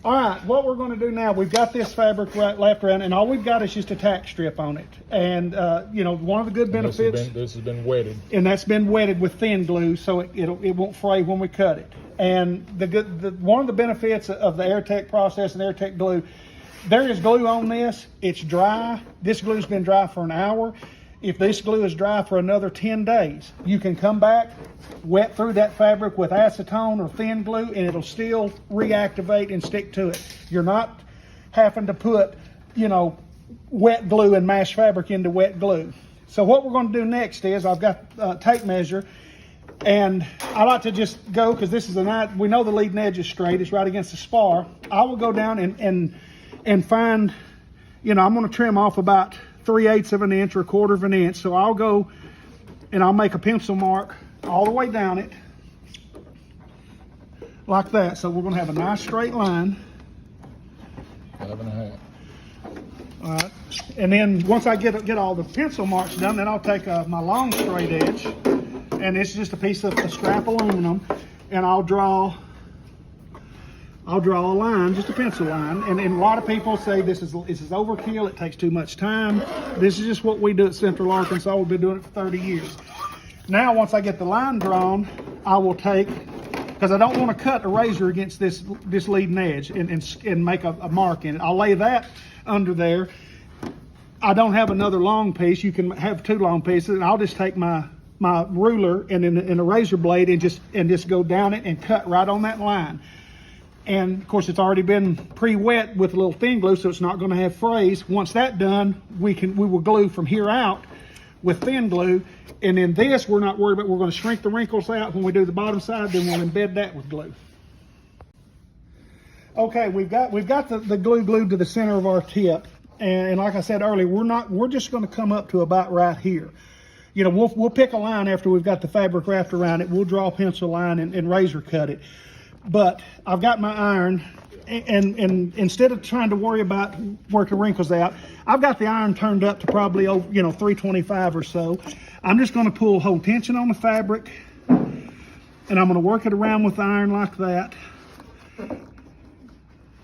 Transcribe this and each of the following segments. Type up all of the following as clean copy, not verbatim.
All right, what we're going to do now, we've got this fabric wrapped around, and all we've got is just a tack strip on it. And, you know, one of the good benefits... This has been wetted. And that's been wetted with thin glue, so it won't fray when we cut it. And one of the benefits of the AirTech process and AirTech glue, there is glue on this. It's dry. This glue's been dry for an hour. If this glue is dry for another 10 days, you can come back, wet through that fabric with acetone or thin glue, and it'll still reactivate and stick to it. You're not having to put, you know, wet glue and mash fabric into wet glue. So what we're going to do next is, I've got a tape measure, and I like to just go, because this is we know the leading edge is straight, it's right against the spar. I will go down and find, you know, I'm going to trim off about 3/8 of an inch or 1/4 of an inch. So I'll go and I'll make a pencil mark all the way down it like that. So we're going to have a nice straight line. 5.5. All right. And then once I get all the pencil marks done, then I'll take my long straight edge, and it's just a piece of scrap aluminum, and I'll draw a line, just a pencil line. And a lot of people say this is overkill, it takes too much time. This is just what we do at Central Arkansas. We've been doing it for 30 years. Now, once I get the line drawn, I will take, because I don't want to cut a razor against this leading edge and make a mark in it. I'll lay that under there. I don't have another long piece. You can have 2 long pieces, and I'll just take my ruler and a razor blade and just go down it and cut right on that line. And of course, it's already been pre-wet with a little thin glue, so it's not going to have frays. Once that's done, we will glue from here out with thin glue. And then this, we're not worried about. We're going to shrink the wrinkles out when we do the bottom side, then we'll embed that with glue. Okay, we've got the glue glued to the center of our tip. And like I said earlier, we're just going to come up to about right here. You know, we'll pick a line after we've got the fabric wrapped around it. We'll draw a pencil line and razor cut it. But I've got my iron, and instead of trying to worry about working wrinkles out, I've got the iron turned up to probably, you know, 325 or so. I'm just going to hold tension on the fabric, and I'm going to work it around with the iron like that.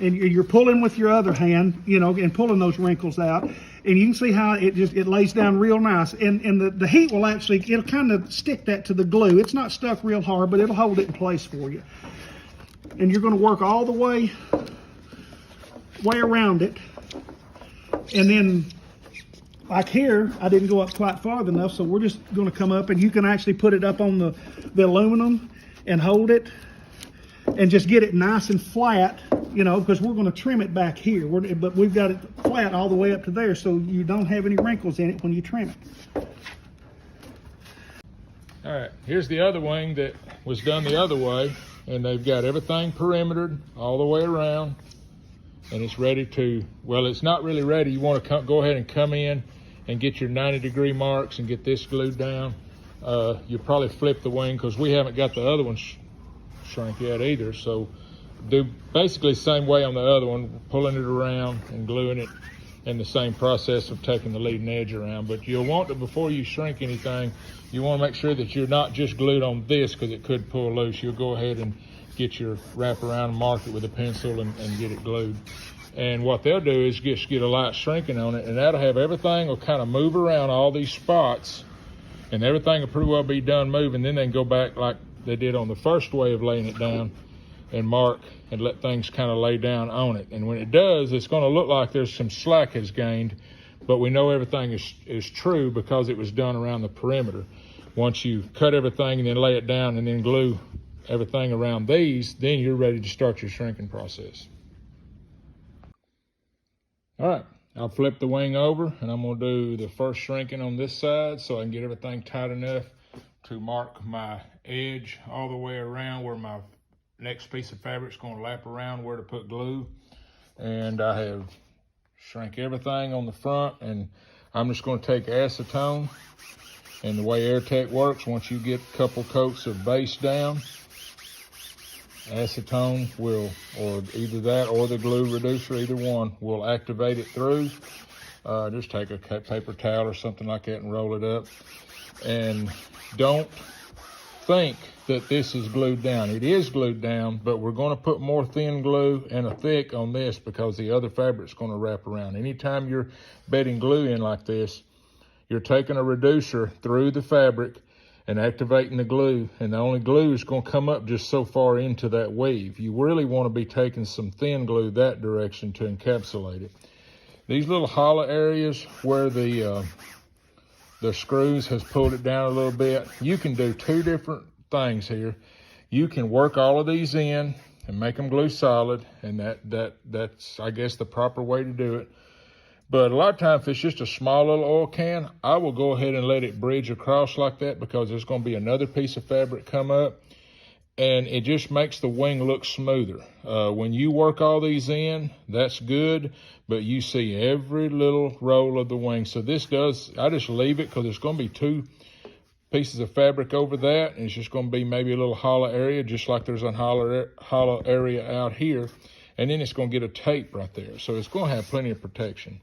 And you're pulling with your other hand, you know, and pulling those wrinkles out. And you can see how it lays down real nice. And the heat will it'll kind of stick that to the glue. It's not stuck real hard, but it'll hold it in place for you. And you're going to work all the way around it. And then, like here, I didn't go up quite far enough, so we're just going to come up, and you can actually put it up on the aluminum and hold it and just get it nice and flat, you know, because we're going to trim it back here. But we've got it flat all the way up to there, so you don't have any wrinkles in it when you trim it. All right, here's the other wing that was done the other way. And they've got everything perimetered all the way around, and it's ready to, well, it's not really ready. You want to go ahead and come in and get your 90-degree marks and get this glued down. You'll probably flip the wing, because we haven't got the other one shrink yet either. So do basically the same way on the other one, pulling it around and gluing it in the same process of taking the leading edge around. But you'll want to, before you shrink anything, you want to make sure that you're not just glued on this, because it could pull loose. You'll go ahead and get your wrap around and mark it with a pencil and get it glued. And what they'll do is just get a light shrinking on it, and that'll have everything will kind of move around all these spots, and everything will pretty well be done moving. Then they can go back like they did on the first way of laying it down and mark and let things kind of lay down on it. And when it does, it's going to look like there's some slack has gained, but we know everything is true because it was done around the perimeter. Once you cut everything and then lay it down and then glue everything around these, then you're ready to start your shrinking process. All right, I'll flip the wing over, and I'm going to do the first shrinking on this side so I can get everything tight enough to mark my edge all the way around where my next piece of fabric is going to lap around where to put glue. And I have shrink everything on the front, and I'm just going to take acetone. And the way AirTech works, once you get a couple coats of base down, acetone will, or either that or the glue reducer, either one, will activate it through. Just take a paper towel or something like that and roll it up. And don't think that this is glued down. It is glued down, but we're going to put more thin glue and a thick on this because the other fabric's going to wrap around. Anytime you're bedding glue in like this, you're taking a reducer through the fabric and activating the glue, and the only glue is going to come up just so far into that weave. You really want to be taking some thin glue that direction to encapsulate it. These little hollow areas where the screws has pulled it down a little bit, you can do two different things here. You can work all of these in and make them glue solid, and that's I guess the proper way to do it. But a lot of times, if it's just a small little oil can, I will go ahead and let it bridge across like that because there's going to be another piece of fabric come up, and it just makes the wing look smoother. When you work all these in, that's good, but you see every little roll of the wing. So I just leave it because there's going to be two pieces of fabric over that, and it's just going to be maybe a little hollow area, just like there's a hollow area out here. And then it's going to get a tape right there. So it's going to have plenty of protection.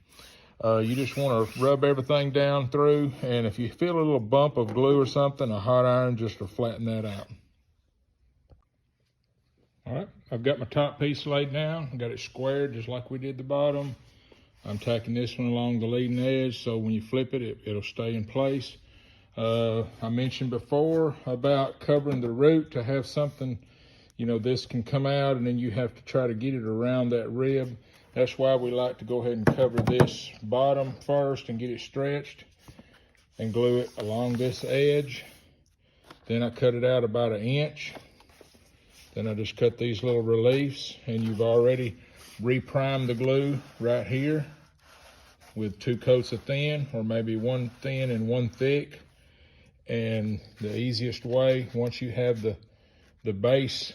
You just want to rub everything down through. And if you feel a little bump of glue or something, a hot iron just to flatten that out. All right, I've got my top piece laid down. I got it squared just like we did the bottom. I'm tacking this one along the leading edge so when you flip it, it'll stay in place. I mentioned before about covering the root to have something, you know, this can come out and then you have to try to get it around that rib. That's why we like to go ahead and cover this bottom first and get it stretched and glue it along this edge. Then I cut it out about 1 inch. Then I just cut these little reliefs, and you've already re-primed the glue right here with 2 coats of thin, or maybe 1 thin and 1 thick. And the easiest way, once you have the base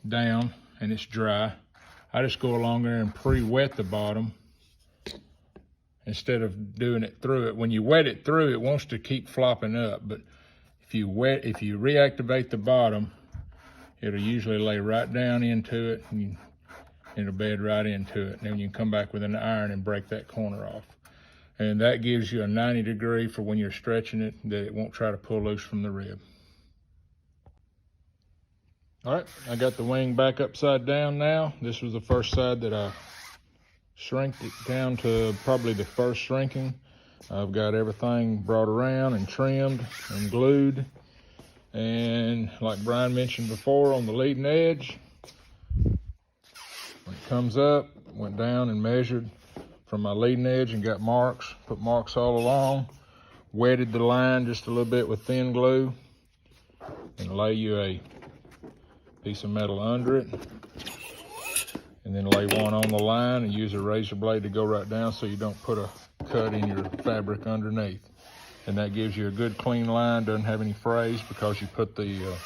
down and it's dry, I just go along there and pre-wet the bottom instead of doing it through it. When you wet it through, it wants to keep flopping up, but if you reactivate the bottom, it'll usually lay right down into it and it'll bed right into it. And then you can come back with an iron and break that corner off. And that gives you a 90 degree for when you're stretching it, that it won't try to pull loose from the rib. All right, I got the wing back upside down now. This was the first side that I shrinked it down to probably the first shrinking. I've got everything brought around and trimmed and glued. And like Brian mentioned before, on the leading edge, when it comes up, went down and measured from my leading edge and got marks, put marks all along, wetted the line just a little bit with thin glue, and lay you a piece of metal under it, and then lay one on the line and use a razor blade to go right down so you don't put a cut in your fabric underneath. And that gives you a good clean line, doesn't have any frays because you put the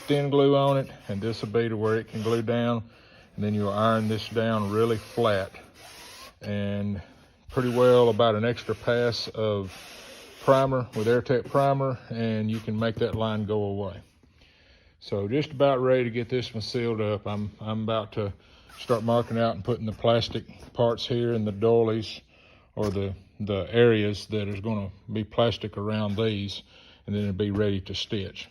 thin glue on it, and this will be to where it can glue down, and then you'll iron this down really flat. And pretty well about an extra pass of primer with Airtech primer, and you can make that line go away. So just about ready to get this one sealed up. I'm about to start marking out and putting the plastic parts here and the doilies, or the areas that is going to be plastic around these, and then it'll be ready to stitch.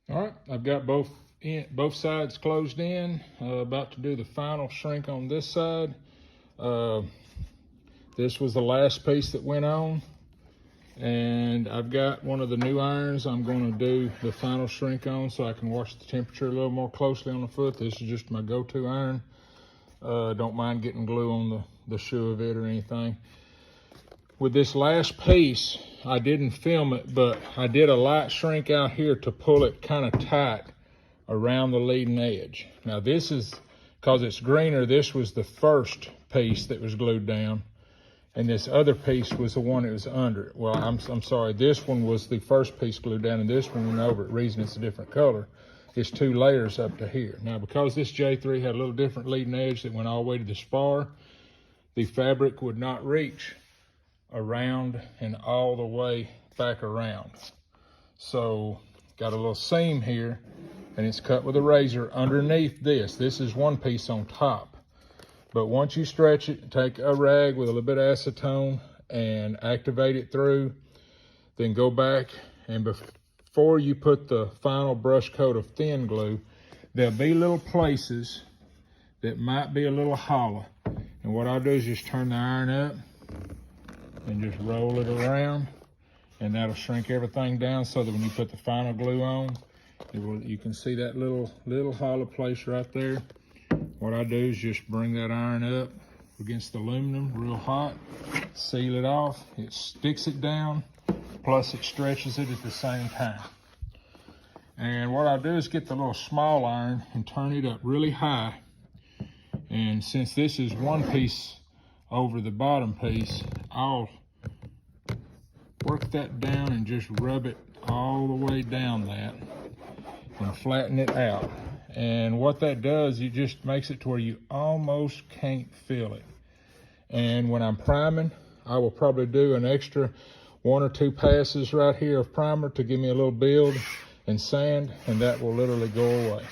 All right, I've got both sides closed in. About to do the final shrink on this side. This was the last piece that went on, and I've got one of the new irons I'm going to do the final shrink on so I can watch the temperature a little more closely on the foot. This is just my go-to iron. Don't mind getting glue on the shoe of it or anything. With this last piece, I didn't film it, but I did a light shrink out here to pull it kind of tight around the leading edge. Now this is, because it's greener, this was the first piece that was glued down, and this other piece was the one that was under it. Well, I'm sorry, this one was the first piece glued down, and this one went over it. Reason it's a different color, it's 2 layers up to here. Now, because this J3 had a little different leading edge that went all the way to the spar, the fabric would not reach around and all the way back around. So, got a little seam here, and it's cut with a razor underneath this. This is one piece on top. But once you stretch it, take a rag with a little bit of acetone and activate it through, then go back and before you put the final brush coat of thin glue, there'll be little places that might be a little hollow. And what I'll do is just turn the iron up and just roll it around, and that'll shrink everything down so that when you put the final glue on, you can see that little hollow place right there. What I do is just bring that iron up against the aluminum real hot, seal it off, it sticks it down, plus it stretches it at the same time. And what I'll do is get the little small iron and turn it up really high. And since this is one piece over the bottom piece, I'll work that down and just rub it all the way down that and flatten it out. And what that does, it just makes it to where you almost can't feel it. And when I'm priming, I will probably do an extra 1 or 2 passes right here of primer to give me a little build and sand, and that will literally go away.